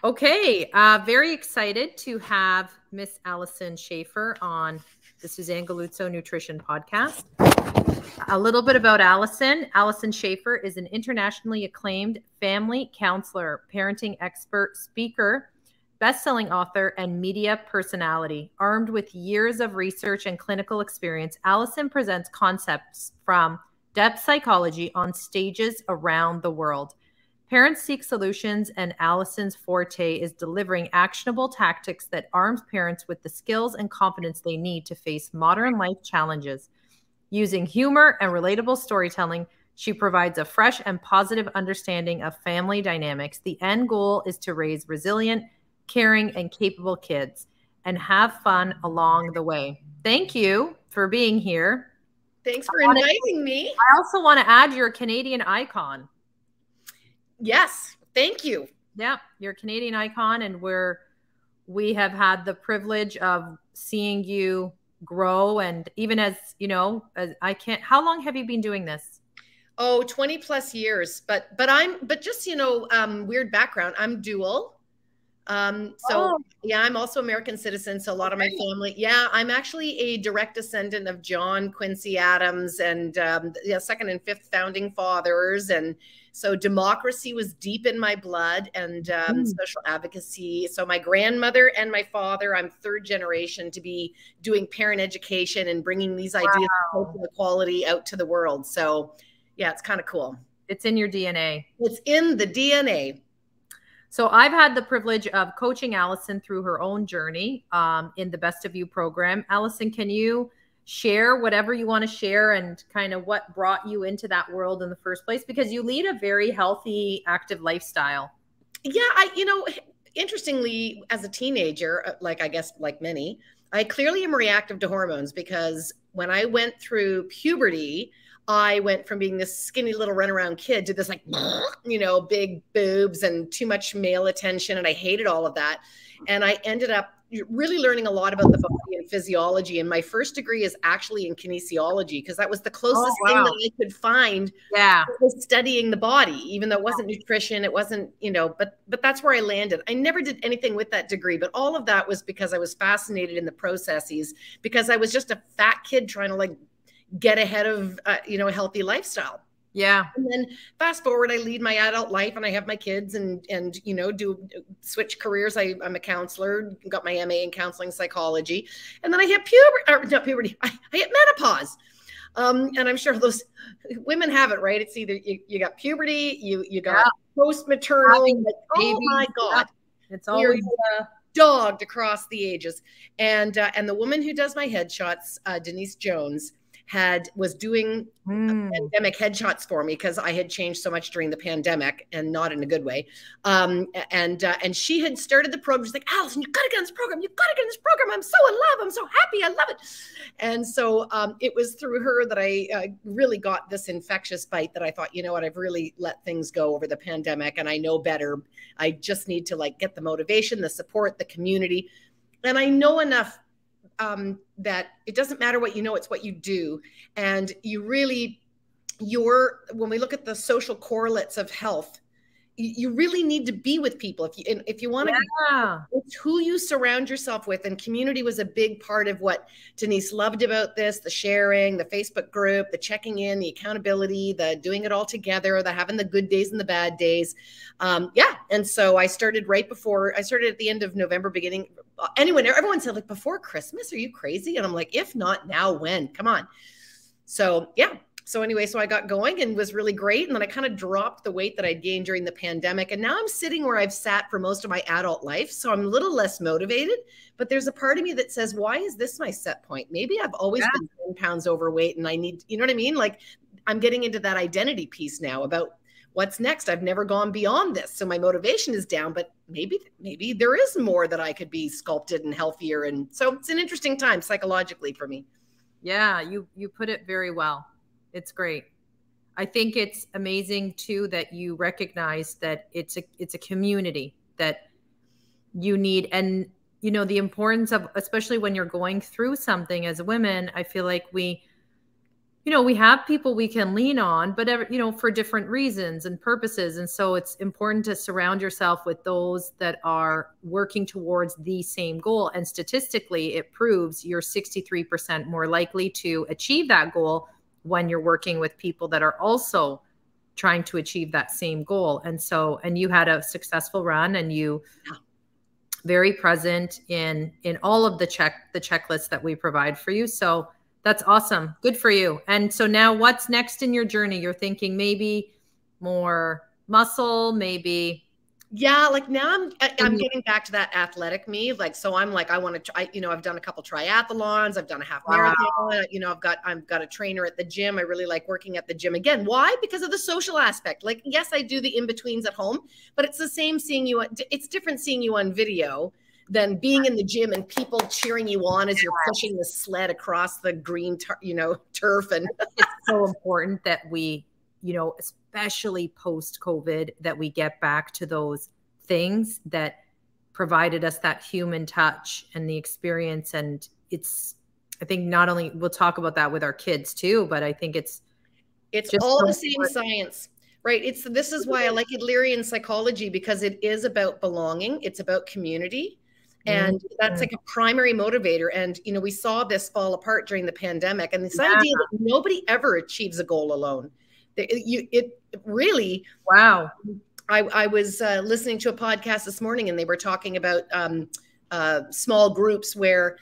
Okay, very excited to have Miss Alyson Schafer on the Suzan Galluzzo Nutrition Podcast. A little bit about Alyson. Alyson Schafer is an internationally acclaimed family counselor, parenting expert, speaker, best-selling author, and media personality. Armed with years of research and clinical experience, Alyson presents concepts from depth psychology on stages around the world. Parents seek solutions, and Alyson's forte is delivering actionable tactics that arms parents with the skills and confidence they need to face modern life challenges. Using humor and relatable storytelling, she provides a fresh and positive understanding of family dynamics. The end goal is to raise resilient, caring, and capable kids and have fun along the way. Thank you for being here. Thanks for inviting me. I also want to add you're a Canadian icon. Yes, thank you. Yeah, you're a Canadian icon, and we have had the privilege of seeing you grow. And even as you know, how long have you been doing this? Oh, 20 plus years, but just, weird background. I'm dual. Yeah, I'm also American citizen. So a lot of my family, I'm actually a direct descendant of John Quincy Adams and, second and fifth founding fathers. And so democracy was deep in my blood, and social advocacy. So my grandmother and my father, I'm third generation to be doing parent education and bringing these ideas of social equality out to the world. So yeah, it's kind of cool. It's in your DNA. It's in the DNA. So I've had the privilege of coaching Alyson through her own journey in the Best of You program. Alyson, can you share whatever you want to share and kind of what brought you into that world in the first place? Because you lead a very healthy, active lifestyle. Yeah, interestingly, as a teenager, I guess like many, I clearly am reactive to hormones, because when I went through puberty, I went from being this skinny little runaround kid to this big boobs and too much male attention. And I hated all of that. And I ended up really learning a lot about the body and physiology. And my first degree is actually in kinesiology, because that was the closest thing that I could find. Yeah. Was studying the body, even though it wasn't nutrition. It wasn't, but that's where I landed. I never did anything with that degree, but all of that was because I was fascinated in the processes, because I was just a fat kid trying to get ahead of, a healthy lifestyle. Yeah. And then fast forward, I lead my adult life and I have my kids and do switch careers. I'm a counselor, got my MA in counseling psychology. And then I hit puberty. I hit menopause. And I'm sure those women have it, right? It's either you got puberty, you got post-maternal. Oh my God. It's always dogged across the ages. And the woman who does my headshots, Denise Jones, was doing pandemic headshots for me, because I had changed so much during the pandemic, and not in a good way. And she had started the program. She's like, Alyson, you've got to get in this program. You've got to get in this program. I'm so in love. I'm so happy. I love it. And so it was through her that I really got this infectious bite that I thought, you know what, I've really let things go over the pandemic, and I know better. I just need to get the motivation, the support, the community. And I know enough that it doesn't matter what you know, it's what you do. And you really, when we look at the social correlates of health, you really need to be with people. If you want to, it's who you surround yourself with. And community was a big part of what Denise loved about this, the sharing, the Facebook group, the checking in, the accountability, the doing it all together, the having the good days and the bad days. And so I started at the end of November, everyone said before Christmas, are you crazy? And I'm like, if not now, when? Come on. So anyway, so I got going and was really great. And then I kind of dropped the weight that I'd gained during the pandemic. And now I'm sitting where I've sat for most of my adult life. So I'm a little less motivated, but there's a part of me that says, why is this my set point? Maybe I've always been 10 pounds overweight and I need, you know what I mean? I'm getting into that identity piece now about what's next. I've never gone beyond this. So my motivation is down, but maybe there is more that I could be sculpted and healthier. And so it's an interesting time psychologically for me. Yeah, you put it very well. It's great. I think it's amazing too that you recognize that it's a community that you need, and the importance of, especially when you're going through something as women, I feel like we you know, we have people we can lean on, but you know, for different reasons and purposes. And so it's important to surround yourself with those that are working towards the same goal. And statistically, it proves you're 63% more likely to achieve that goal when you're working with people that are also trying to achieve that same goal. And so, and you had a successful run, and you very present in all of the checklists that we provide for you. So that's awesome. Good for you. And so now what's next in your journey? You're thinking maybe more muscle, maybe. Yeah, like now I'm getting back to that athletic me. Like, so I'm like, I want to try, you know, I've done a couple triathlons, I've done a half marathon, you know, I've got a trainer at the gym. I really like working at the gym again. Why? Because of the social aspect. Like, yes, I do the in-betweens at home, but it's the same seeing you, it's different seeing you on video than being in the gym and people cheering you on as you're pushing the sled across the green, you know, turf. And it's so important that we, you know, especially post-COVID, that we get back to those things that provided us that human touch and the experience. And it's, I think not only, we'll talk about that with our kids too, but I think it's all the same science, right? This is why I like Adlerian psychology, because it is about belonging. It's about community. And that's like a primary motivator. And, you know, we saw this fall apart during the pandemic, and this idea that nobody ever achieves a goal alone. It really, wow. I was listening to a podcast this morning, and they were talking about small groups where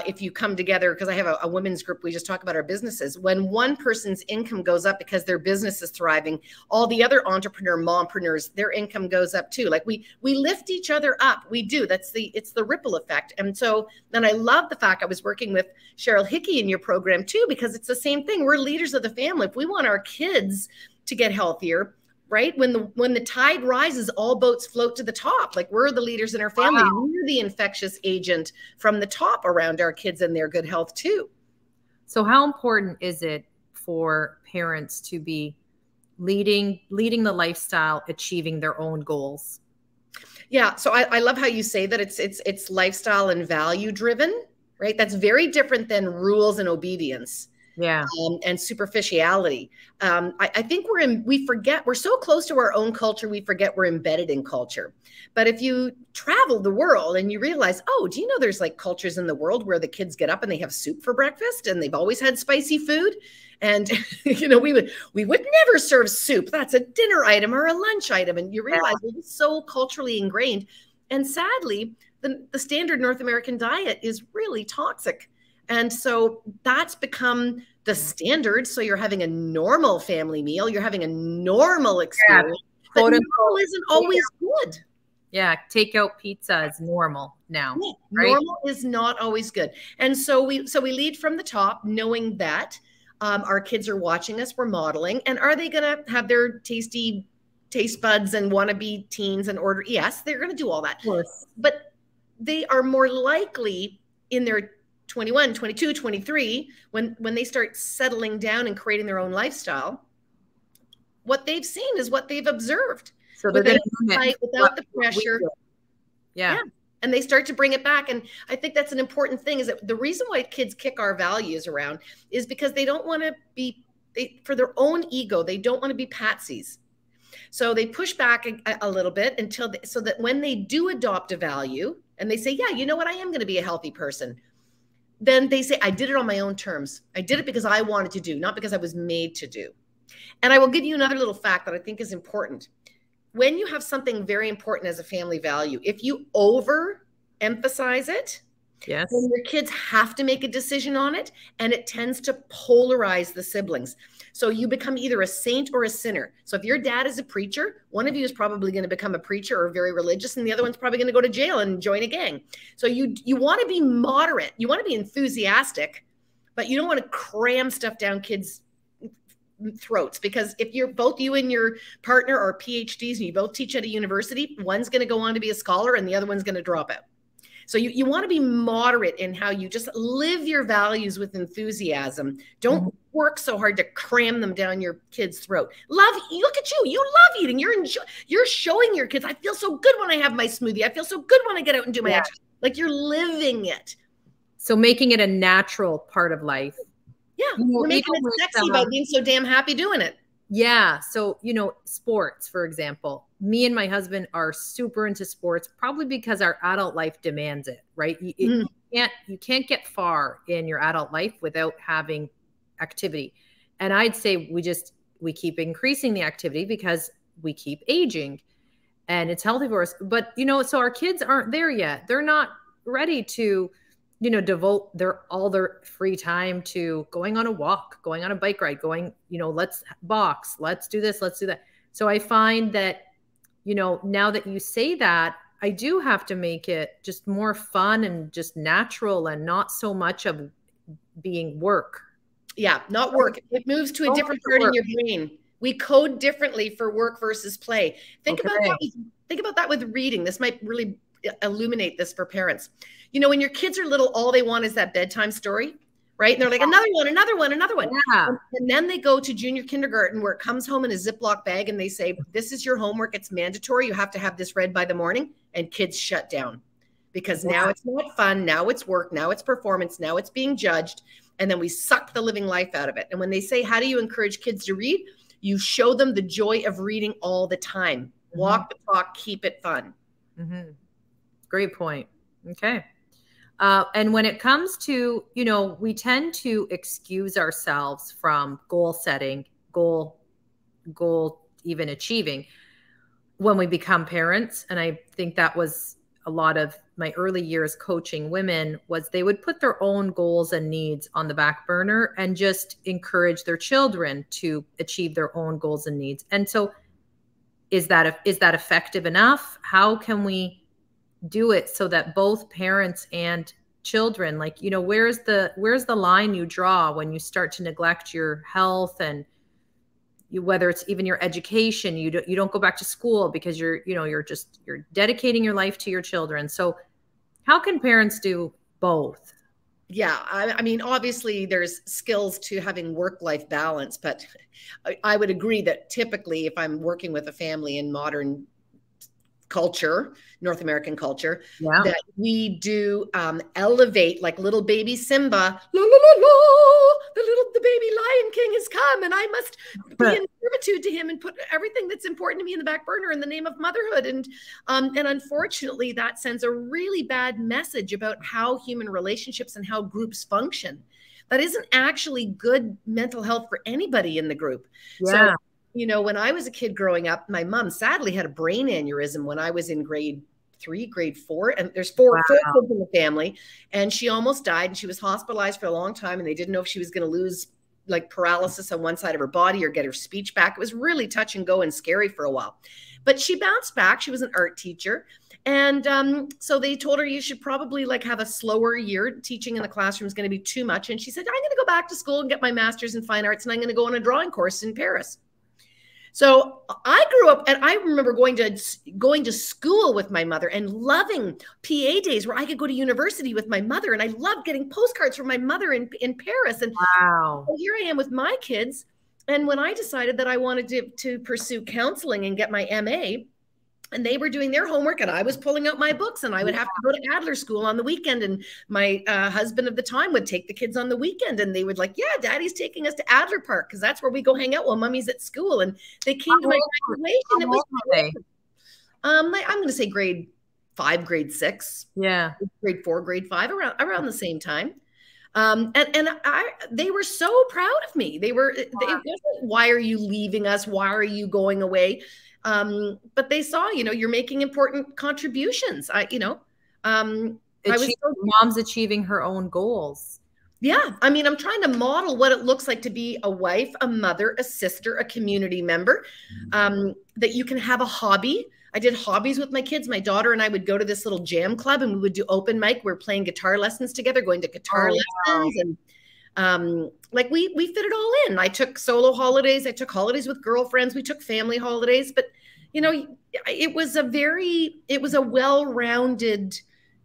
if you come together, because I have a women's group, we just talk about our businesses. When one person's income goes up because their business is thriving, all the other mompreneurs, their income goes up too. Like we lift each other up. We do. It's the ripple effect. And so, and I love the fact I was working with Cheryl Hickey in your program too, because it's the same thing. We're leaders of the family. If we want our kids to get healthier, right? When the tide rises, all boats float to the top. Like, we're the leaders in our family. Wow. We're the infectious agent from the top around our kids and their good health too. So how important is it for parents to be leading the lifestyle, achieving their own goals? Yeah. So I love how you say that it's lifestyle and value driven, right? That's very different than rules and obedience. Yeah. And superficiality. I think we forget, we're so close to our own culture, we forget we're embedded in culture. But if you travel the world and you realize, oh, do you know there's like cultures in the world where the kids get up and they have soup for breakfast, and they've always had spicy food. And, you know, we would never serve soup. That's a dinner item or a lunch item. And you realize it's so culturally ingrained. And sadly, the standard North American diet is really toxic. And so that's become the standard. So you're having a normal family meal. You're having a normal experience. Yeah, but normal isn't always good. Yeah. Takeout pizza is normal now. Yeah, right? Normal is not always good. And so we lead from the top, knowing that our kids are watching us, we're modeling. And are they going to have their tasty taste buds and want to be teens and order? Yes, they're going to do all that. But they are more likely in their 21, 22, 23, when they start settling down and creating their own lifestyle, what they've seen is what they've observed. So without the pressure. Yeah. And they start to bring it back. And I think that's an important thing, is that the reason why kids kick our values around is because they don't want to be, for their own ego, they don't want to be patsies. So they push back a little bit so that when they do adopt a value and they say, yeah, you know what, I am going to be a healthy person, then they say, I did it on my own terms. I did it because I wanted to do, not because I was made to do. And I will give you another little fact that I think is important. When you have something very important as a family value, if you overemphasize it, yes, then your kids have to make a decision on it, and it tends to polarize the siblings. So you become either a saint or a sinner. So if your dad is a preacher, one of you is probably going to become a preacher or very religious, and the other one's probably going to go to jail and join a gang. So you want to be moderate. You want to be enthusiastic, but you don't want to cram stuff down kids' throats, because if you're both, you and your partner are PhDs and you both teach at a university, one's going to go on to be a scholar and the other one's going to drop out. So you want to be moderate in how you just live your values with enthusiasm. Don't work so hard to cram them down your kid's throat. Look at you. You love eating. You're showing your kids, I feel so good when I have my smoothie. I feel so good when I get out and do my exercise. Like, you're living it. So making it a natural part of life. Yeah. You We're know, making even it with, sexy by being so damn happy doing it. yeah. So, you know, sports, for example, me and my husband are super into sports, probably because our adult life demands it, right? You can't get far in your adult life without having activity. And I'd say we keep increasing the activity because we keep aging and it's healthy for us. But, you know, so our kids aren't there yet. They're not ready to, you know, devote all their free time to going on a walk, going on a bike ride, going, you know, let's box, let's do this, let's do that. So I find that, you know, now that you say that, I do have to make it just more fun and just natural and not so much of being work. Yeah, not work. It moves to a different part in your brain. We code differently for work versus play. Think about that with reading. This might really illuminate this for parents. You know, when your kids are little, all they want is that bedtime story, right? And they're like, another one, another one, another one. Yeah. And then they go to junior kindergarten where it comes home in a Ziploc bag and they say, this is your homework. It's mandatory. You have to have this read by the morning. And kids shut down because now it's not fun. Now it's work. Now it's performance. Now it's being judged. And then we suck the living life out of it. And when they say, how do you encourage kids to read? You show them the joy of reading all the time. Walk the talk, keep it fun. Great point. Okay. And when it comes to, you know, we tend to excuse ourselves from goal setting, goal even achieving when we become parents. And I think that was a lot of my early years coaching women was they would put their own goals and needs on the back burner and just encourage their children to achieve their own goals and needs. And so is that effective enough? How can we do it so that both parents and children, like, you know, where's the line you draw when you start to neglect your health and whether it's even your education, you don't go back to school because you're dedicating your life to your children. So how can parents do both? Yeah, I mean, obviously there's skills to having work-life balance, but I would agree that typically if I'm working with a family in modern culture, North American culture, that we do elevate like little baby Simba, la, la, la, la, the baby Lion King has come and I must be in servitude to him and put everything that's important to me in the back burner in the name of motherhood. And unfortunately that sends a really bad message about how human relationships and how groups function. That isn't actually good mental health for anybody in the group. So, you know, when I was a kid growing up, my mom sadly had a brain aneurysm when I was in grade 3, grade 4, and there's four kids in the family, and she almost died and she was hospitalized for a long time and they didn't know if she was going to lose like paralysis on one side of her body or get her speech back. It was really touch and go and scary for a while, but she bounced back. She was an art teacher. And so they told her you should probably like have a slower year. Teaching in the classroom is going to be too much. And she said, I'm going to go back to school and get my master's in fine arts and I'm going to go on a drawing course in Paris. So I grew up and I remember going to school with my mother and loving PA days where I could go to university with my mother. And I loved getting postcards from my mother in Paris. And so here I am with my kids. And when I decided that I wanted to pursue counseling and get my MA, and they were doing their homework and I was pulling out my books and I would have to go to Adler school on the weekend. And my husband of the time would take the kids on the weekend and they would like, yeah, daddy's taking us to Adler Park because that's where we go hang out while mommy's at school. And they came to my graduation. It was I'm going to say grade 5, grade 6. Yeah. Grade 4, grade 5, around the same time. They were so proud of me. It wasn't, why are you leaving us? Why are you going away? But they saw, you know, you're making important contributions. Mom's achieving her own goals. Yeah. I mean, I'm trying to model what it looks like to be a wife, a mother, a sister, a community member, that you can have a hobby. I did hobbies with my kids. My daughter and I would go to this little jam club and we would do open mic. We're playing guitar lessons together, going to guitar lessons. And like we fit it all in. I took solo holidays. I took holidays with girlfriends. We took family holidays, but you know, it was a well-rounded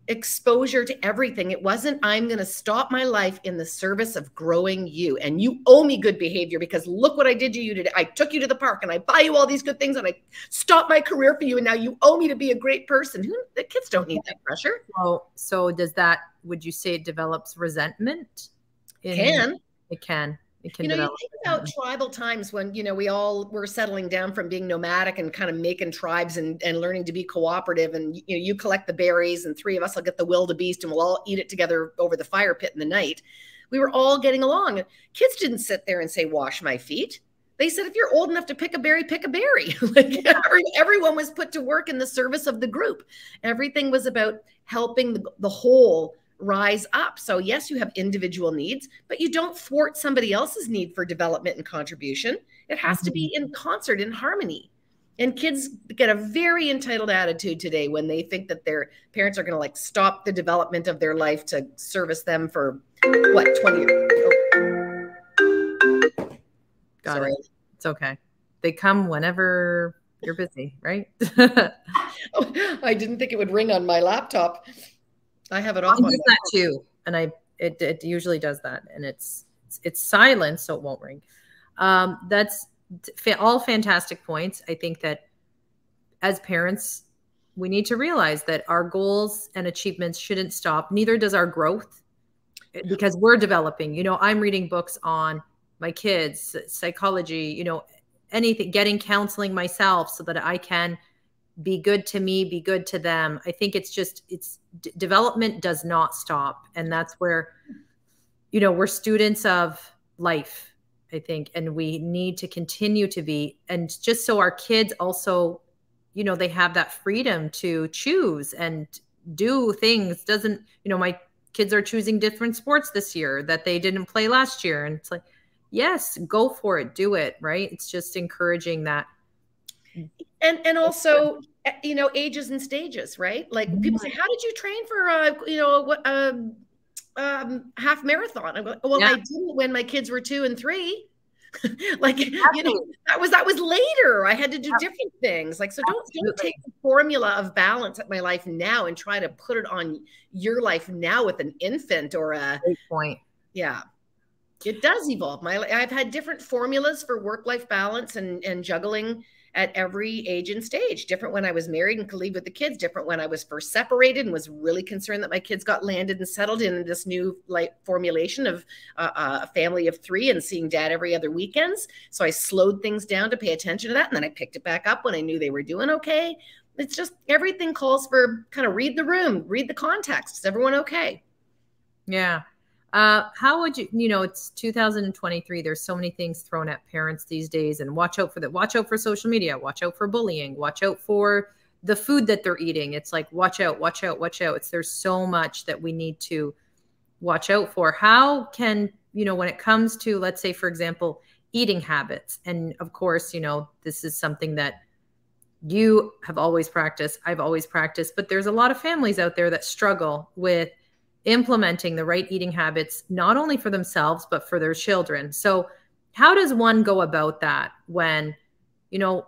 exposure to everything. It wasn't, I'm going to stop my life in the service of growing you and you owe me good behavior because look what I did to you today. I took you to the park and I buy you all these good things and I stopped my career for you. And now you owe me to be a great person. The kids don't need that pressure. So would you say it develops resentment? Can. It can. It can You know, you develop. think about tribal times when, you know, we all were settling down from being nomadic and kind of making tribes and learning to be cooperative. And, you know, you collect the berries and three of us will get the wildebeest and we'll all eat it together over the fire pit in the night. We were all getting along. Kids didn't sit there and say, wash my feet. They said, if you're old enough to pick a berry, pick a berry. Like everyone was put to work in the service of the group. Everything was about helping the whole rise up. So yes, you have individual needs, but you don't thwart somebody else's need for development and contribution. It has to be in concert, in harmony. And kids get a very entitled attitude today when they think that their parents are going to like stop the development of their life to service them for what, 20 years. Oh. Got Sorry. it. It's okay. They come whenever you're busy, right? Oh, I didn't think it would ring on my laptop. I have it off. It does that too, and it usually does that, and it's silent, so it won't ring. That's all fantastic points. I think that as parents, we need to realize that our goals and achievements shouldn't stop. Neither does our growth, because we're developing. You know, I'm reading books on my kids, psychology. You know, anything, getting counseling myself so that I can be good to me, be good to them. I think development does not stop. And that's where, you know, we're students of life, I think, and we need to continue to be. And just so our kids also, you know, they have that freedom to choose and do things. You know, my kids are choosing different sports this year that they didn't play last year. And it's like, yes, go for it, do it, right? It's just encouraging that. And also, you know, ages and stages, right? Like people say, how did you train for, you know, what, half marathon? I go, well, yeah. I didn't when my kids were 2 and 3. Like, exactly. You know, that was later. I had to do different things. Like, so don't take the formula of balance at my life now and try to put it on your life now with an infant or a great point. Yeah. It does evolve. I've had different formulas for work-life balance and juggling at every age and stage. Different when I was married and could leave with the kids, different when I was first separated and was really concerned that my kids got landed and settled in this new like formulation of a family of 3 and seeing dad every other weekends. So I slowed things down to pay attention to that. And then I picked it back up when I knew they were doing okay. It's just everything calls for kind of read the room, read the context. Is everyone okay? Yeah. How would you know, it's 2023. There's so many things thrown at parents these days, and watch out for that. Watch out for social media, watch out for bullying, watch out for the food that they're eating. It's like, watch out, watch out, watch out. There's so much that we need to watch out for. How can, you know, when it comes to, let's say, for example, eating habits. And of course, you know, this is something that you have always practiced. I've always practiced, but there's a lot of families out there that struggle with implementing the right eating habits, not only for themselves, but for their children. So how does one go about that when, you know,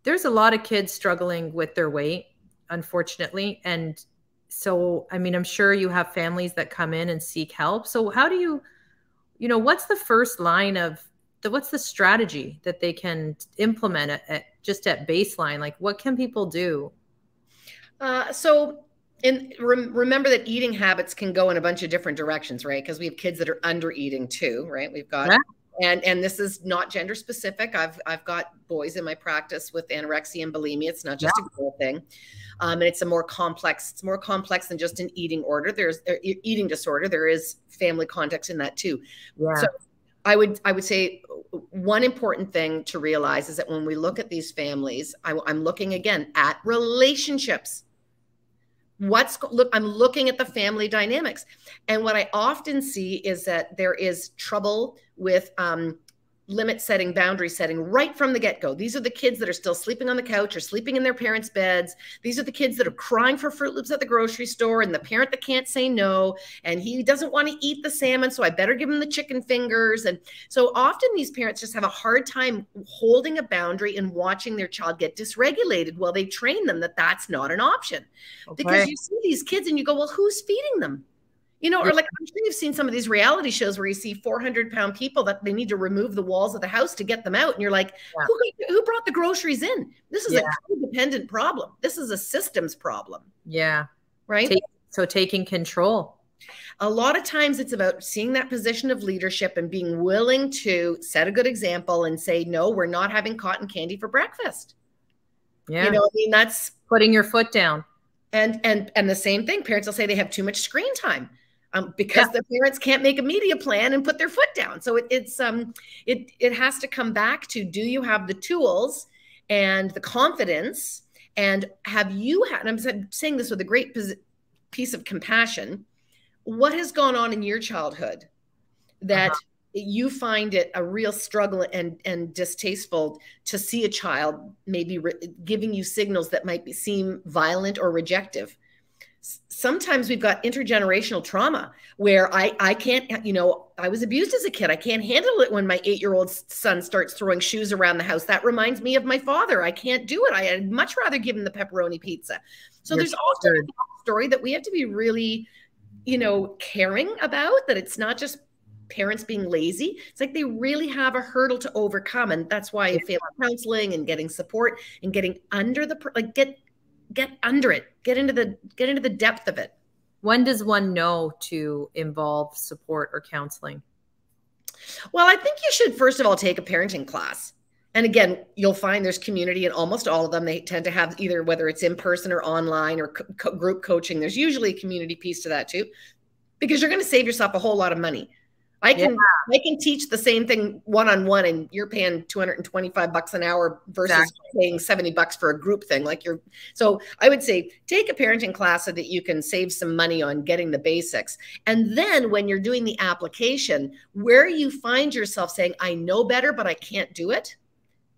there's a lot of kids struggling with their weight, unfortunately. And so, I mean, I'm sure you have families that come in and seek help. So how do you know, what's the first line of what's the strategy that they can implement just at baseline? Like, what can people do? And remember that eating habits can go in a bunch of different directions, right? Because we have kids that are under eating too, right? We've got, and this is not gender specific. I've got boys in my practice with anorexia and bulimia. It's not just a girl thing. And it's more complex than just an eating order. There's eating disorder. There is family context in that too. Yeah. So I would say one important thing to realize is that when we look at these families, I'm looking again at relationships. I'm looking at the family dynamics. And what I often see is that there is trouble with limit setting, boundary setting right from the get-go. These are the kids that are still sleeping on the couch or sleeping in their parents' beds. These are the kids that are crying for Fruit Loops at the grocery store, and the parent that can't say no, and he doesn't want to eat the salmon, so I better give him the chicken fingers. And so often these parents just have a hard time holding a boundary and watching their child get dysregulated while they train them that that's not an option. Okay. Because you see these kids and you go, well, who's feeding them? You know, or like, I'm sure you've seen some of these reality shows where you see 400-pound people that they need to remove the walls of the house to get them out. And you're like, who brought the groceries in? This is a codependent problem. This is a systems problem. Yeah. Right. So taking control. A lot of times it's about seeing that position of leadership and being willing to set a good example and say, no, we're not having cotton candy for breakfast. Yeah. You know, I mean, that's putting your foot down. And the same thing, parents will say they have too much screen time because the parents can't make a media plan and put their foot down. So it has to come back to, do you have the tools and the confidence, and have you had, and I'm saying this with a great piece of compassion, what has gone on in your childhood that you find it a real struggle and distasteful to see a child maybe giving you signals that might seem violent or rejective? Sometimes we've got intergenerational trauma where I can't, you know, I was abused as a kid. I can't handle it when my 8-year-old son starts throwing shoes around the house. That reminds me of my father. I can't do it. I'd much rather give him the pepperoni pizza. So there's also a story that we have to be really, you know, caring about, that it's not just parents being lazy. It's like they really have a hurdle to overcome. And that's why family counseling and getting support and getting under the, like, get under it, get into the depth of it. When does one know to involve support or counseling? Well, I think you should first of all take a parenting class. And again, you'll find there's community in almost all of them. They tend to have either, whether it's in person or online or group coaching, there's usually a community piece to that too, because you're going to save yourself a whole lot of money. I can teach the same thing one-on-one, and you're paying $225 an hour versus paying $70 for a group thing. Like so I would say take a parenting class so that you can save some money on getting the basics. And then when you're doing the application, where you find yourself saying, I know better, but I can't do it,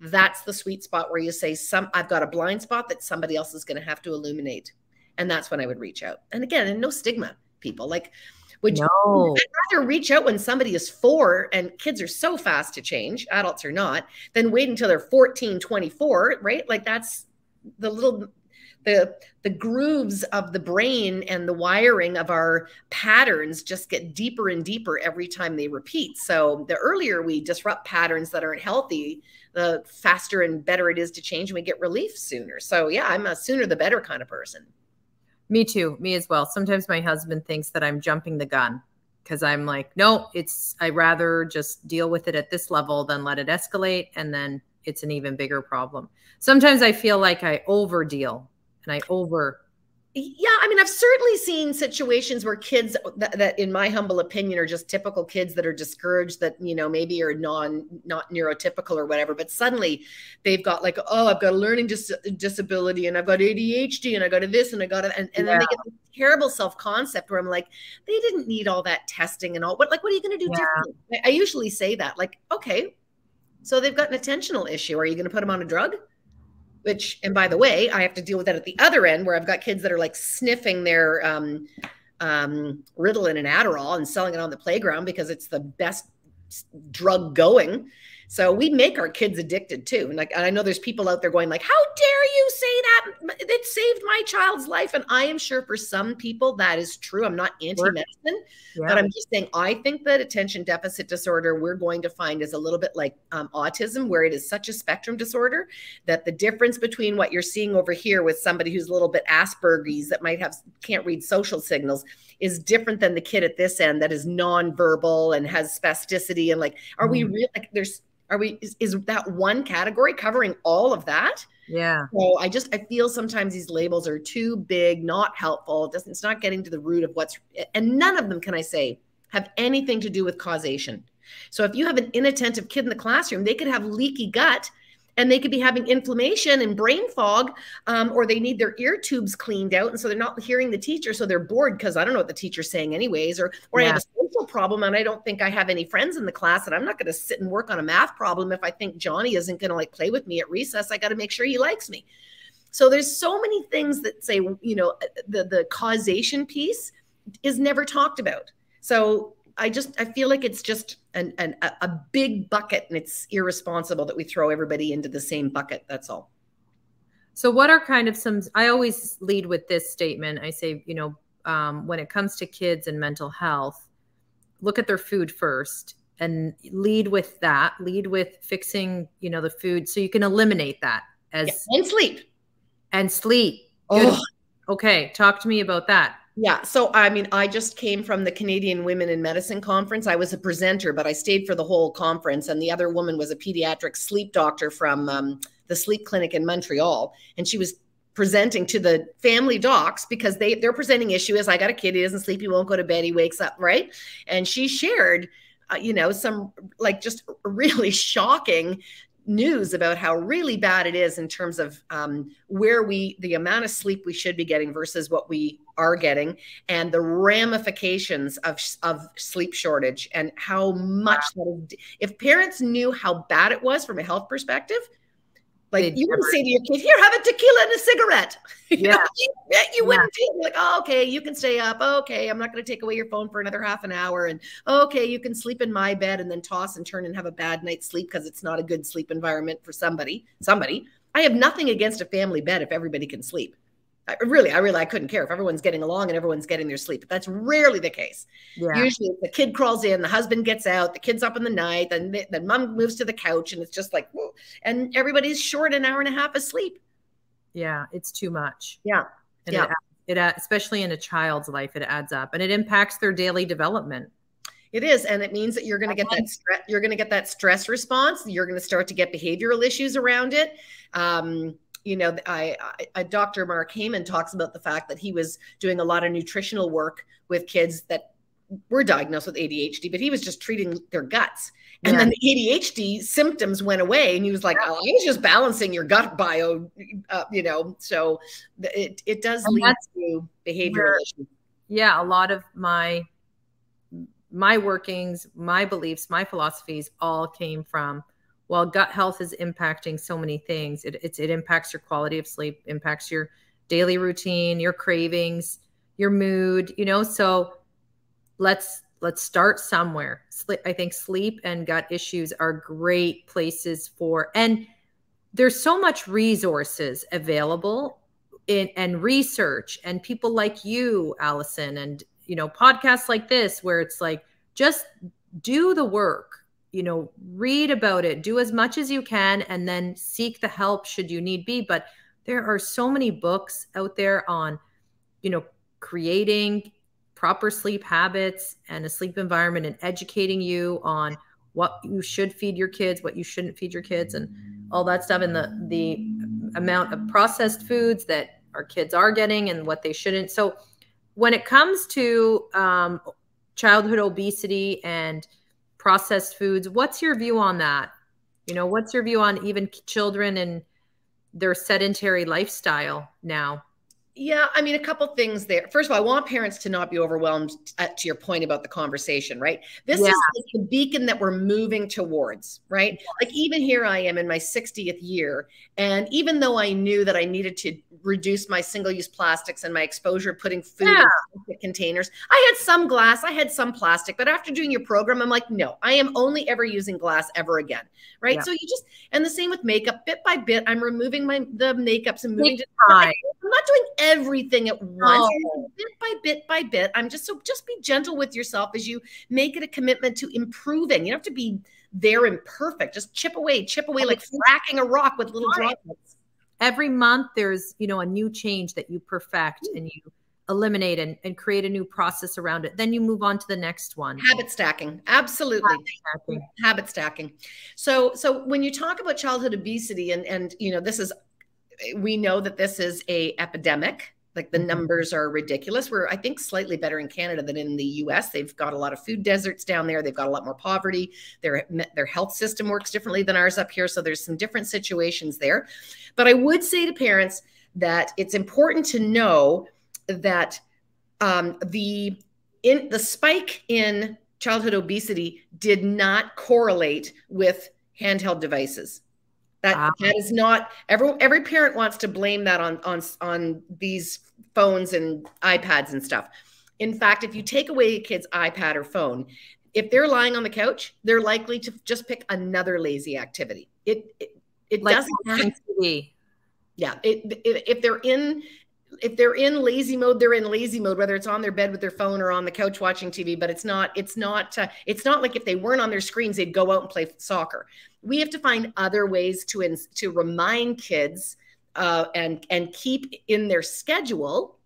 that's the sweet spot where you say, I've got a blind spot that somebody else is going to have to illuminate. And that's when I would reach out. And again, and no stigma, people. Like, I'd rather reach out when somebody is 4, and kids are so fast to change, adults are not, than wait until they're 14, 24, right? Like that's the grooves of the brain and the wiring of our patterns just get deeper and deeper every time they repeat. So the earlier we disrupt patterns that aren't healthy, the faster and better it is to change, and we get relief sooner. So yeah, I'm a sooner the better kind of person. Me too. Me as well. Sometimes my husband thinks that I'm jumping the gun because I'm like, no, I'd rather just deal with it at this level than let it escalate. And then it's an even bigger problem. Sometimes I feel like I overdeal and Yeah, I mean, I've certainly seen situations where kids that in my humble opinion, are just typical kids that are discouraged, that, you know, maybe are not neurotypical or whatever, but suddenly they've got like, oh, I've got a learning disability, and I've got ADHD, and I got this, and I got it. And then they get this terrible self-concept where I'm like, they didn't need all that testing and all. What are you going to do differently? I usually say that, like, okay, so they've got an attentional issue. Are you going to put them on a drug? Which, and by the way, I have to deal with that at the other end, where I've got kids that are like sniffing their Ritalin and Adderall and selling it on the playground because it's the best drug going. So we make our kids addicted too. And like, I know there's people out there going like, how dare you say that? It saved my child's life. And I am sure for some people that is true. I'm not anti-medicine, but I'm just saying, I think that attention deficit disorder we're going to find is a little bit like autism, where it is such a spectrum disorder that the difference between what you're seeing over here with somebody who's a little bit Asperger's that can't read social signals is different than the kid at this end that is nonverbal and has spasticity. And like, are we really like is that one category covering all of that? Yeah. So I feel sometimes these labels are too big, not helpful. It's not getting to the root of and none of them, can I say, have anything to do with causation. So if you have an inattentive kid in the classroom, they could have leaky gut, and they could be having inflammation and brain fog, or they need their ear tubes cleaned out. And so they're not hearing the teacher. So they're bored because I don't know what the teacher's saying anyways, or I have a social problem and I don't think I have any friends in the class, and I'm not going to sit and work on a math problem if I think Johnny isn't going to like play with me at recess. I got to make sure he likes me. So there's so many things that say, you know, the causation piece is never talked about. So I feel like it's just a big bucket, and it's irresponsible that we throw everybody into the same bucket. That's all. So what are kind of I always lead with this statement. I say, you know, when it comes to kids and mental health, look at their food first and lead with that. Lead with fixing, you know, the food, so you can eliminate that and sleep. And sleep. Oh. Okay. Talk to me about that. Yeah. So, I mean, I just came from the Canadian Women in Medicine conference. I was a presenter, but I stayed for the whole conference. And the other woman was a pediatric sleep doctor from the sleep clinic in Montreal. And she was presenting to the family docs because their presenting issue is, I got a kid, he doesn't sleep, he won't go to bed, he wakes up, right? And she shared, some like just really shocking news about how really bad it is in terms of the amount of sleep we should be getting versus what we are getting, and the ramifications of sleep shortage, and how much if parents knew how bad it was from a health perspective, like you wouldn't say to your kid, here, have a tequila and a cigarette. You wouldn't do it. Like, oh, okay, you can stay up. Okay, I'm not going to take away your phone for another half an hour. And okay, you can sleep in my bed, and then toss and turn and have a bad night's sleep because it's not a good sleep environment for somebody. I have nothing against a family bed if everybody can sleep. I couldn't care if everyone's getting along and everyone's getting their sleep. But that's rarely the case. Yeah. Usually the kid crawls in, the husband gets out, the kid's up in the night, then mom moves to the couch, and it's just like, whoa, and everybody's short an hour and a half of sleep. Yeah, it's too much. Yeah. And it especially in a child's life, it adds up, and it impacts their daily development. It is. And it means that you're going to get that stress. You're going to get that stress response. You're going to start to get behavioral issues around it. Dr. Mark Heyman talks about the fact that he was doing a lot of nutritional work with kids that were diagnosed with ADHD, but he was just treating their guts. And then the ADHD symptoms went away, and he was like, oh, I was just balancing your gut bio, so it does lead to behavioral issues. Yeah. A lot of my workings, my beliefs, my philosophies all came from, well, gut health is impacting so many things. It impacts your quality of sleep, impacts your daily routine, your cravings, your mood, so let's start somewhere. I think sleep and gut issues are great places and there's so much resources available and research, and people like you, Alyson, and, podcasts like this, where it's like, just do the work. Read about it, do as much as you can, and then seek the help should you need be. But there are so many books out there on, creating proper sleep habits and a sleep environment, and educating you on what you should feed your kids, what you shouldn't feed your kids, and all that stuff, and the amount of processed foods that our kids are getting and what they shouldn't. So when it comes to childhood obesity and processed foods, what's your view on that? What's your view on even children and their sedentary lifestyle now? Yeah, I mean, a couple things there. First of all, I want parents to not be overwhelmed to your point about the conversation, right? This is like the beacon that we're moving towards, right? Like, even here I am in my 60th year. And even though I knew that I needed to reduce my single-use plastics and my exposure putting food in plastic containers, I had some glass, I had some plastic. But after doing your program, I'm like, no, I am only ever using glass ever again, right? So and the same with makeup. Bit by bit, I'm removing the makeups and moving to I'm not doing everything at once. Bit by bit. I'm just be gentle with yourself as you make it a commitment to improving. You don't have to be there and perfect. Just chip away like fracking a rock with little droplets. Every month there's, a new change that you perfect and you eliminate and create a new process around it. Then you move on to the next one. Habit stacking. Absolutely. Habit stacking. So when you talk about childhood obesity and we know that this is a epidemic. Like, the numbers are ridiculous. We're, I think, slightly better in Canada than in the US. They've got a lot of food deserts down there. They've got a lot more poverty. Their health system works differently than ours up here. So there's some different situations there. But I would say to parents that it's important to know that the spike in childhood obesity did not correlate with handheld devices. That is not, every parent wants to blame that on these phones and iPads and stuff. In fact, if you take away a kid's iPad or phone, if they're lying on the couch, they're likely to just pick another lazy activity. It like doesn't have to be. Yeah. If they're in lazy mode, they're in lazy mode, whether it's on their bed with their phone or on the couch watching TV, but it's not like if they weren't on their screens, they'd go out and play soccer. We have to find other ways to remind kids and keep in their schedule,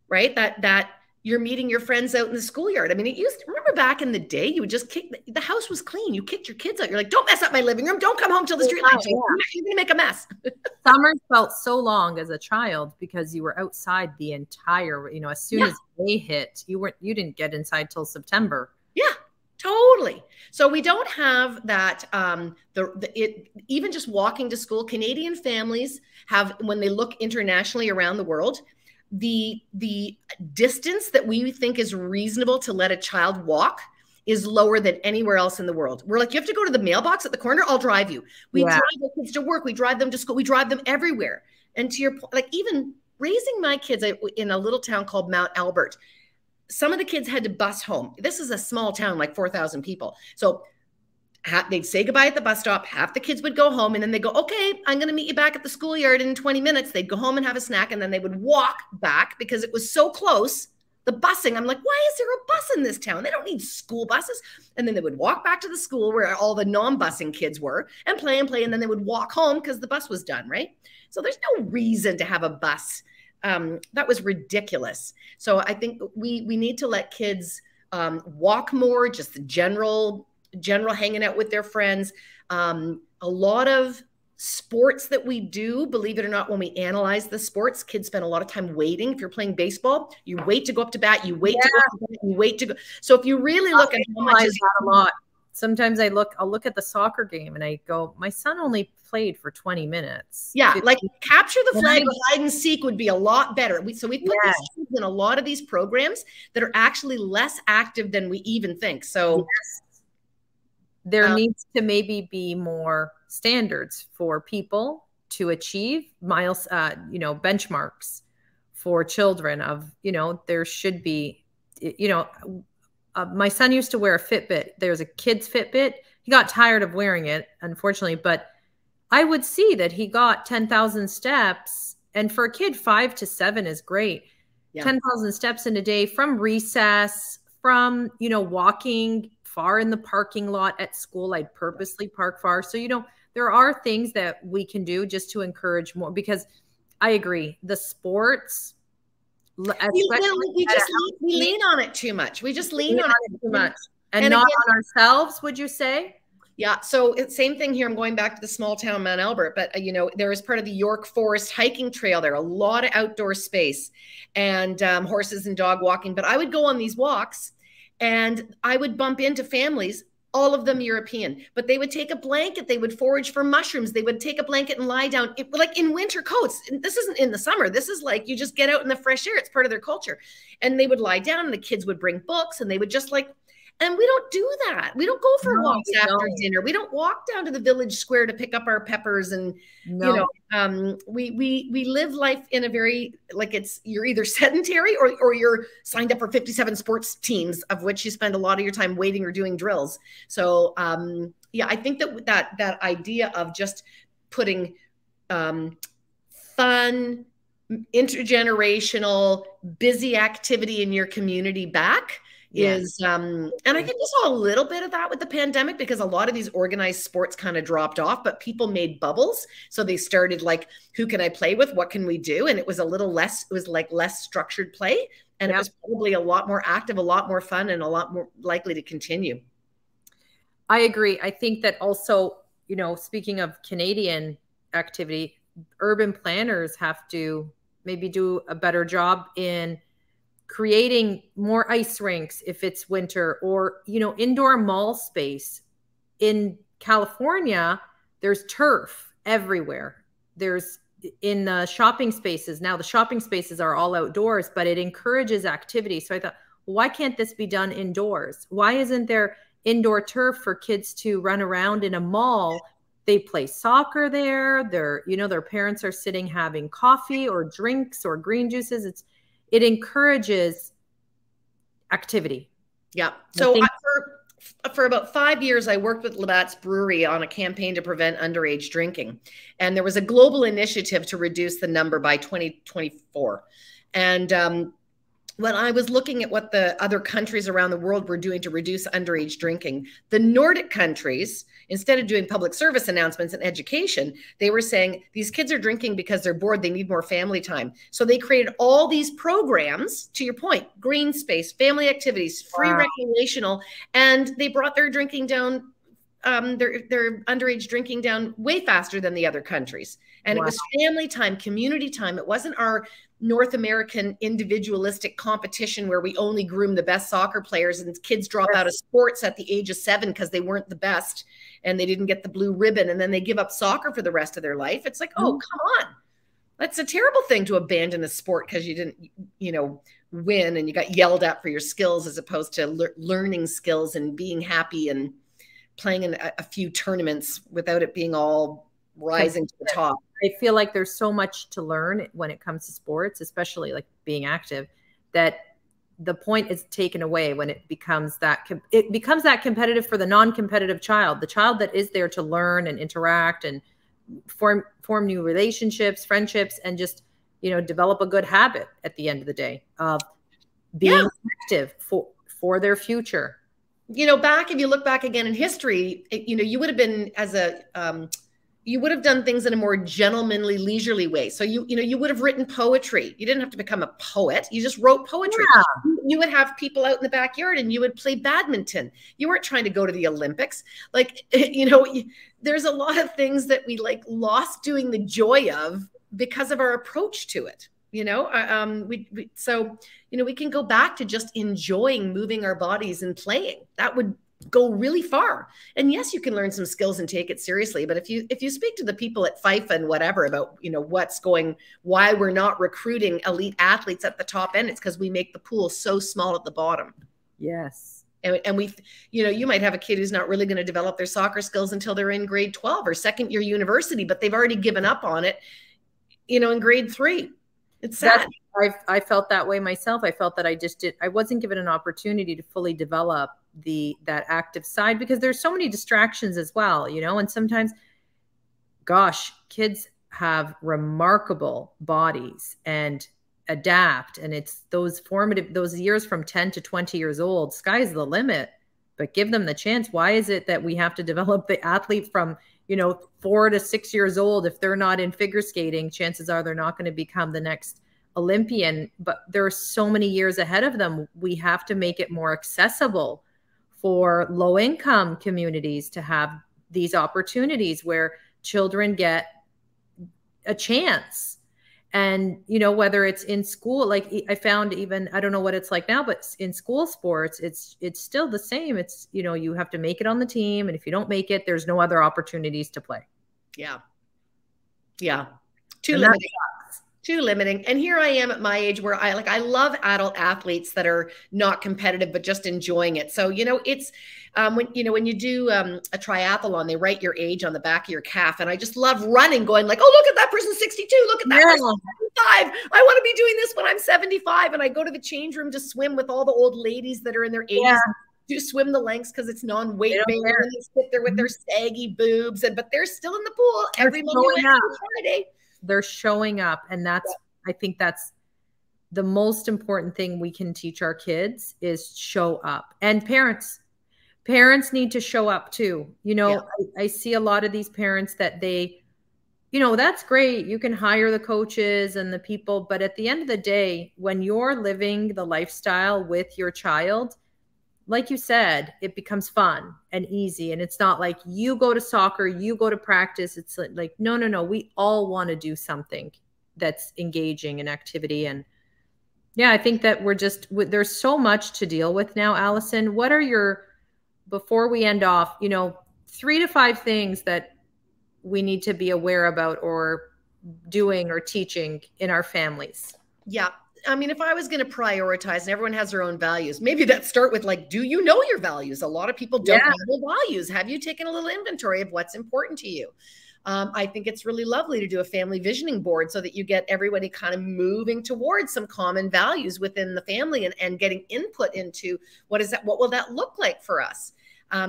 right? That you're meeting your friends out in the schoolyard. I mean, remember back in the day, you would just the house was clean. You kicked your kids out. You're like, don't mess up my living room. Don't come home till the street lights. You're going to make a mess. Summers felt so long as a child because you were outside the entire, as soon as May hit, you didn't get inside till September. Yeah, totally. So we don't have that, even just walking to school. Canadian families have, when they look internationally around the world, the distance that we think is reasonable to let a child walk is lower than anywhere else in the world. We're like, you have to go to the mailbox at the corner, I'll drive you. We drive the kids to work, we drive them to school, we drive them everywhere. And to your point, like even raising my kids in a little town called Mount Albert, some of the kids had to bus home. This is a small town, like 4,000 people. So they'd say goodbye at the bus stop. Half the kids would go home and then they go, okay, I'm going to meet you back at the schoolyard in 20 minutes. They'd go home and have a snack and then they would walk back because it was so close. The busing, I'm like, why is there a bus in this town? They don't need school buses. And then they would walk back to the school where all the non-busing kids were and play. And then they would walk home because the bus was done, right? So there's no reason to have a bus. That was ridiculous. So I think we need to let kids walk more, just the general hanging out with their friends. A lot of sports that we do, believe it or not, when we analyze the sports, kids spend a lot of time waiting. If you're playing baseball, you wait to go up to bat, you wait to go up to bat, you wait to go. So if you really look at how much is a lot. Sometimes I'll look at the soccer game and I go, my son only played for 20 minutes. Yeah, like capture the flag or hide and seek would be a lot better. So we put these kids in a lot of these programs that are actually less active than we even think. So there needs to maybe be more standards for people to achieve benchmarks for children of, there should be, my son used to wear a Fitbit. There's a kid's Fitbit. He got tired of wearing it, unfortunately, but I would see that he got 10,000 steps. And for a kid, 5 to 7 is great. Yeah. 10,000 steps in a day from recess, from, walking far in the parking lot at school. I'd purposely park far. So, there are things that we can do just to encourage more, because I agree. The sports, we lean on it too much. We just lean on it too much. And not on ourselves, would you say? Yeah. So it's same thing here. I'm going back to the small town, Mount Albert, but there is part of the York Forest hiking trail there, a lot of outdoor space and horses and dog walking. But I would go on these walks and I would bump into families, all of them European, but they would take a blanket. They would forage for mushrooms. They would take a blanket and lie down like in winter coats. This isn't in the summer. This is like, you just get out in the fresh air. It's part of their culture. And they would lie down and the kids would bring books and they would just and we don't do that. We don't go for walks after dinner. We don't walk down to the village square to pick up our peppers. And, we live life in a very, you're either sedentary or you're signed up for 57 sports teams, of which you spend a lot of your time waiting or doing drills. So, I think that idea of just putting fun, intergenerational, busy activity in your community back is and I think we saw a little bit of that with the pandemic, because a lot of these organized sports kind of dropped off, but people made bubbles. So they started who can I play with? What can we do? And it was a little less, it was less structured play. And it was probably a lot more active, a lot more fun, and a lot more likely to continue. I agree. I think that also, speaking of Canadian activity, urban planners have to maybe do a better job in creating more ice rinks if it's winter, or, indoor mall space. In California, there's turf everywhere. There's in the shopping spaces. Now the shopping spaces are all outdoors, but it encourages activity. So I thought, why can't this be done indoors? Why isn't there indoor turf for kids to run around in a mall? They play soccer there. Their parents are sitting having coffee or drinks or green juices. It encourages activity. Yeah. So for about 5 years, I worked with Labatt's Brewery on a campaign to prevent underage drinking. And there was a global initiative to reduce the number by 2024. And when I was looking at what the other countries around the world were doing to reduce underage drinking, the Nordic countries, instead of doing public service announcements and education, they were saying these kids are drinking because they're bored, they need more family time. So they created all these programs, to your point, green space, family activities, free recreational, and they brought their drinking down, their underage drinking down way faster than the other countries. And it was family time, community time. It wasn't our North American individualistic competition where we only groom the best soccer players and kids drop out of sports at the age of 7 because they weren't the best and they didn't get the blue ribbon, and then they give up soccer for the rest of their life. It's like, oh, come on. That's a terrible thing to abandon a sport because you didn't, you know, win and you got yelled at for your skills, as opposed to learning skills and being happy and playing in a few tournaments without it being all rising to the top. I feel like there's so much to learn when it comes to sports, especially like being active, that the point is taken away when it becomes that competitive for the non-competitive child, the child that is there to learn and interact and form new relationships, friendships, and just, you know, develop a good habit at the end of the day of being active for their future. You know, if you look back again in history, you know, you would have been you would have done things in a more gentlemanly, leisurely way. So you would have written poetry. You didn't have to become a poet. You just wrote poetry. Yeah. You would have people out in the backyard and you would play badminton. You weren't trying to go to the Olympics. Like, you know, there's a lot of things that we like lost doing the joy of because of our approach to it. You know, so, you know, we can go back to just enjoying moving our bodies and playing. That would go really far. And yes, you can learn some skills and take it seriously. But if you speak to the people at FIFA and whatever about, you know, why we're not recruiting elite athletes at the top end, it's because we make the pool so small at the bottom. Yes. And we, you know, you might have a kid who's not really going to develop their soccer skills until they're in grade 12 or second year university, but they've already given up on it, you know, in grade 3. It's sad. I felt that way myself. I felt that I wasn't given an opportunity to fully develop that active side because there's so many distractions as well, you know, and sometimes, gosh, kids have remarkable bodies and adapt. And it's those years from 10 to 20 years old, sky's the limit, but give them the chance. Why is it that we have to develop the athlete from, you know, 4 to 6 years old? If they're not in figure skating, chances are they're not going to become the next Olympian, but there are so many years ahead of them. We have to make it more accessible for low-income communities to have these opportunities where children get a chance. And, you know, whether it's in school, like I found even, I don't know what it's like now, but in school sports, it's still the same. It's, you know, you have to make it on the team. And if you don't make it, there's no other opportunities to play. Yeah. Yeah. Too limiting. And here I am at my age where I love adult athletes that are not competitive, but just enjoying it. So, you know, it's when you do a triathlon, they write your age on the back of your calf. And I just love running, going like, oh, look at that person 62. Look at that person 75. I want to be doing this when I'm 75. And I go to the change room to swim with all the old ladies that are in their 80s. Do swim the lengths because it's non-weight bearing. They sit there with their saggy boobs, but they're still in the pool every Monday, Friday. They're showing up. And I think that's the most important thing we can teach our kids is show up. And parents need to show up too. You know, I see a lot of these parents that you know, that's great. You can hire the coaches and the people, but at the end of the day, when you're living the lifestyle with your child, like you said, it becomes fun and easy. And it's not like you go to soccer, you go to practice. It's like, no. We all want to do something that's engaging in activity. And yeah, I think that there's so much to deal with now, Alyson. What are before we end off, you know, 3 to 5 things that we need to be aware about or doing or teaching in our families? Yeah. I mean, if I was going to prioritize, and everyone has their own values, maybe that start with like, do you know your values? A lot of people don't know their values. Have you taken a little inventory of what's important to you? I think it's really lovely to do a family visioning board so that you get everybody kind of moving towards some common values within the family and getting input into what will that look like for us?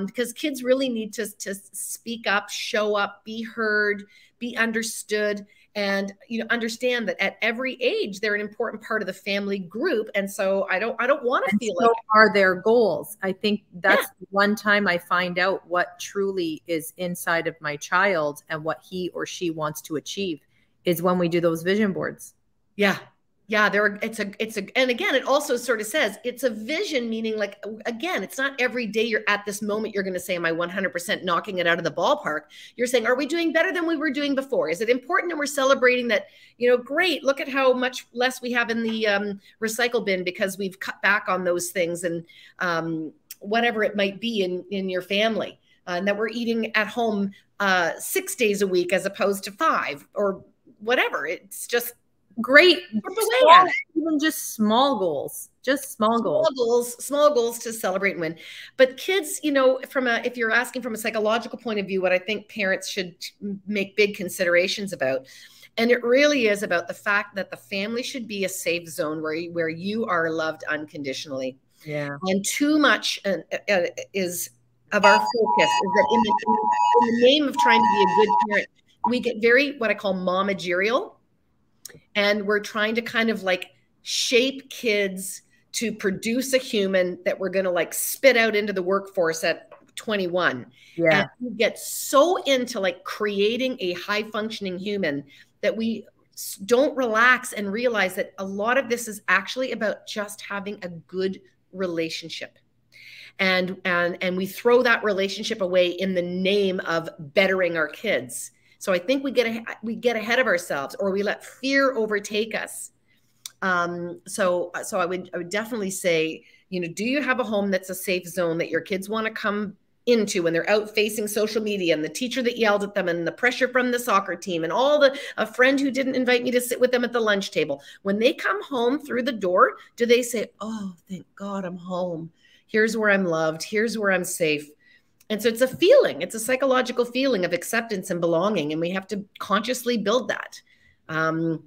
Because kids really need to speak up, show up, be heard, be understood. and understand that at every age they're an important part of the family group. And so I don't want to feel so like are their goals. I think that's one time I find out what truly is inside of my child and what he or she wants to achieve is when we do those vision boards. Yeah. Yeah, and again, it also sort of says it's a vision, meaning like, again, it's not every day you're at this moment you're going to say, am I 100% knocking it out of the ballpark? You're saying, are we doing better than we were doing before? Is it important? And we're celebrating that, great, look at how much less we have in the recycle bin because we've cut back on those things, and whatever it might be in your family, and that we're eating at home 6 days a week as opposed to 5 or whatever. It's just great. Even just small goals, small goals to celebrate and win. But kids, if you're asking from a psychological point of view, what I think parents should make big considerations about, and it really is about the fact that the family should be a safe zone where you are loved unconditionally. Yeah. And too much is of our focus is that in the name of trying to be a good parent, we get very, what I call momagerial. And we're trying to kind of like shape kids to produce a human that we're going to like spit out into the workforce at 21. Yeah. And we get so into like creating a high functioning human that we don't relax and realize that a lot of this is actually about just having a good relationship. And we throw that relationship away in the name of bettering our kids. So I think we get ahead of ourselves, or we let fear overtake us. So I would definitely say, do you have a home that's a safe zone that your kids want to come into when they're out facing social media, and the teacher that yelled at them, and the pressure from the soccer team, and a friend who didn't invite me to sit with them at the lunch table? When they come home through the door, do they say, oh, thank God I'm home. Here's where I'm loved. Here's where I'm safe. And so it's a feeling, it's a psychological feeling of acceptance and belonging. And we have to consciously build that. And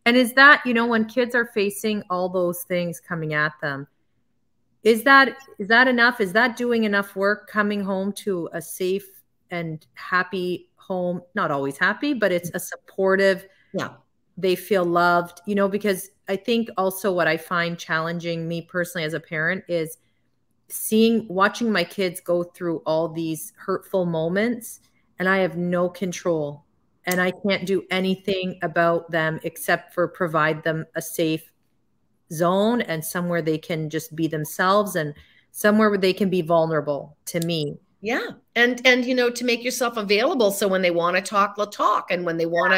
is that, when kids are facing all those things coming at them, is that enough? Is that doing enough work, coming home to a safe and happy home? Not always happy, but it's a supportive, they feel loved, because I think also what I find challenging me personally as a parent is watching my kids go through all these hurtful moments, and I have no control, and I can't do anything about them except for provide them a safe zone and somewhere they can just be themselves and somewhere where they can be vulnerable to me. Yeah. And to make yourself available. So when they want to talk, they'll talk. And when they want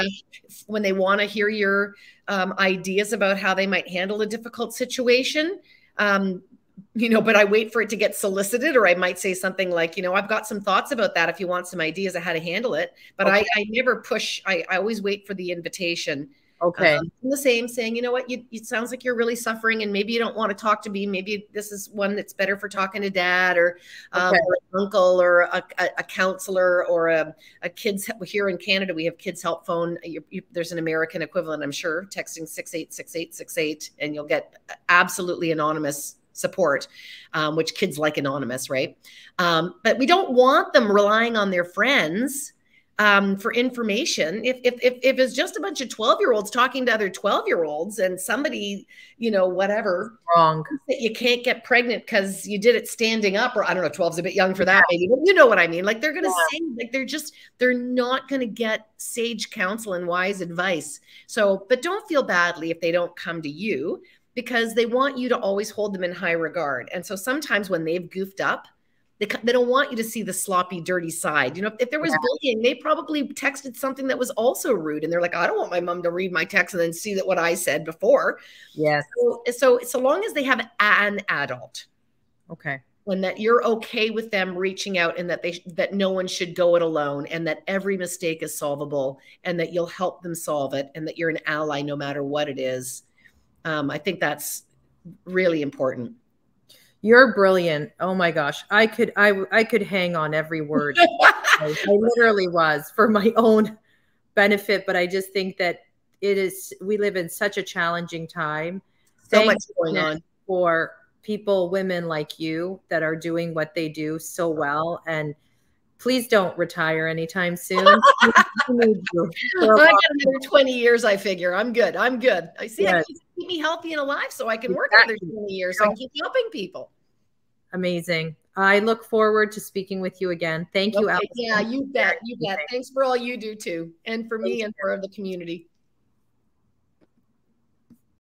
to hear your ideas about how they might handle a difficult situation, but I wait for it to get solicited, or I might say something like, I've got some thoughts about that if you want some ideas of how to handle it. But okay. I never push. I always wait for the invitation. Okay. The same, saying, what, it sounds like you're really suffering, and maybe you don't want to talk to me. Maybe this is one that's better for talking to dad, or, or an uncle, or a counselor, or a kids. Here in Canada, we have kids help phone. There's an American equivalent, I'm sure, texting 686868, and you'll get absolutely anonymous support, which kids like anonymous, right? But we don't want them relying on their friends for information. If it's just a bunch of 12-year-olds talking to other 12-year-olds, and somebody, whatever, wrong, that you can't get pregnant because you did it standing up, or I don't know, 12's a bit young for that, maybe, but you know what I mean? Like, they're going to say, like, they're not going to get sage counsel and wise advice. So, but don't feel badly if they don't come to you, because they want you to always hold them in high regard. And so sometimes when they've goofed up, they don't want you to see the sloppy, dirty side. If there was bullying, they probably texted something that was also rude. And they're like, I don't want my mom to read my text and then see that what I said before. Yes. So long as they have an adult. Okay. And that you're okay with them reaching out, and that no one should go it alone, and that every mistake is solvable, and that you'll help them solve it, and that you're an ally no matter what it is. I think that's really important. You're brilliant. Oh my gosh. I could hang on every word. I literally was, for my own benefit, but I just think that we live in such a challenging time. So much going on for people, women like you, that are doing what they do so well. And please don't retire anytime soon. I got another 20 years, I figure. I'm good. I'm good. I see. I keep me healthy and alive so I can work another 20 years. So I can keep helping people. Amazing. I look forward to speaking with you again. Thank you, Alyson. Yeah, you bet. You bet. Thanks for all you do too. And for me and for the community.